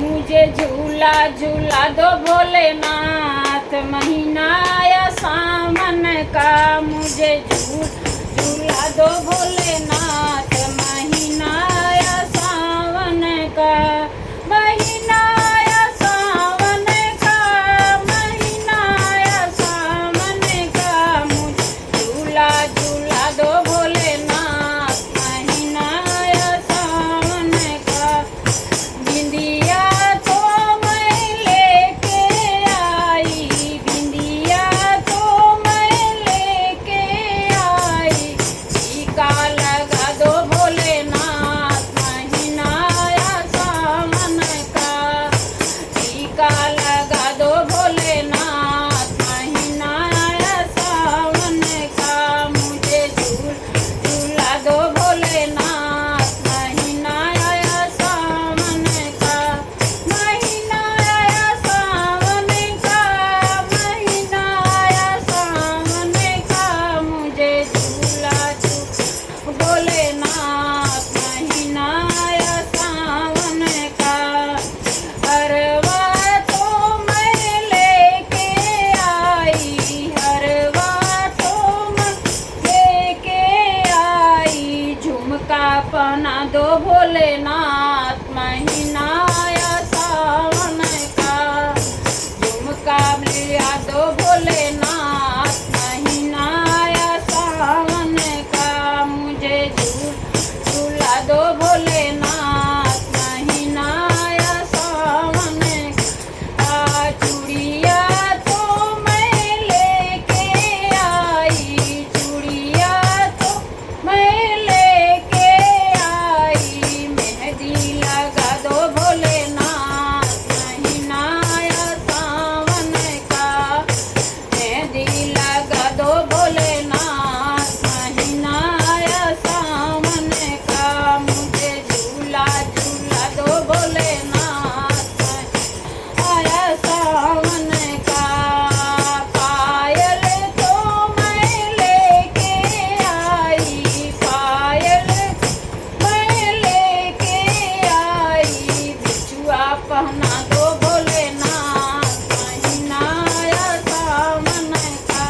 मुझे झूला झूला दो भोलेनाथ, महीना या सावन का। मुझे झूला दो भोलेनाथ, महीना या सावन का। महीना या सावन का, महीना या सावन का। मुझे झूला झूला दो भोलेनाथ, महीना या सावन का। बिंदिया तो मैं लेके आई, बिंदिया तो मैं लेके आई। टीका लगा दो भोलेनाथ, महीना या सावन का। टीका लगा दो भोलेनाथ, महीना या सावन का। मुझे झूला दो भोलेनाथ, महीना या सावन का। महीना या सावन का, महीना या सावन का। मुझे झूला भोलेनाथ, महीना या सावन का। हरवा तो मैं लेके आई, हरवा तो मैं लेके आई। झुमका पहना दो भोलेनाथ, महीना या सावन का। झुमका लिया दो भोलेनाथ, महीना या सावन का। मुझे झूला दो भोलेनाथ, महीना या सावन का। चूड़िया तो मैं लेके आई, चूड़िया तो मैं लेके आई। मेहंदी लगा दो भोलेनाथ, महीना या सावन का। मेहंदी लगा दो भोलेनाथ, महीना या सावन का। मुझे झूला झूला दो भोलेनाथ, आया सावन का। पायल तो मैं लेके आई, पायल मैं लेके आई। बिछुआ पहना दो भोलेनाथ, महीना या सावन का।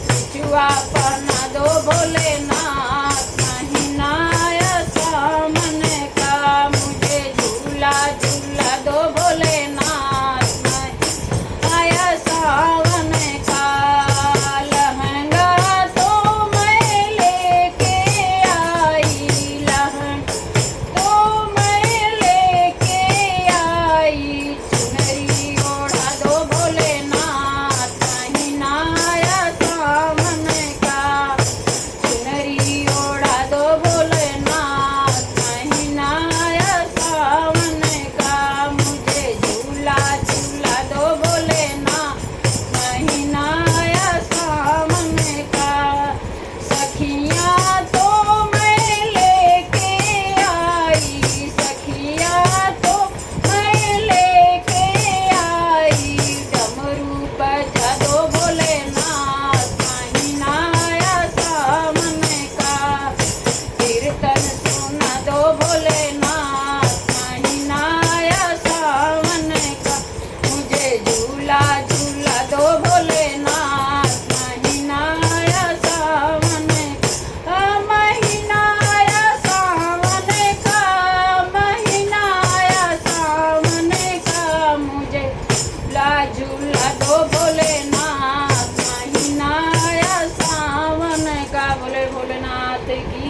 बिछुआ पहना दो भोलेनाथ, महीना या सावन का। मुझे झूला झूला दो भोलेनाथ, आया सावन का। लहंगा तो मैं लेके आई, लहंगा तो मैं लेके आई। चुनरी ओढ़ा दो भोलेनाथ, महीना या सावन का। चुनरी ओढ़ा दो भोलेनाथ, महीना या सावन का। मुझे झूला झूला दो भोलेनाथ, महीना या सावन का। सखियाँ तो मैं लेके आई, सखियाँ तो मैं लेके आई। डमरू बजा दो भोलेनाथ, महीना या सावन का। कीर्तन सुना दो भोलेनाथ, महीना या सावन का। मुझे झूला झूला दो भोलेनाथ, महीना या सावन का। महीना या सावन का, महीना या सावन का। मुझे झूला झूला दो भोलेनाथ, महीना या सावन का। बोले भोलेनाथ की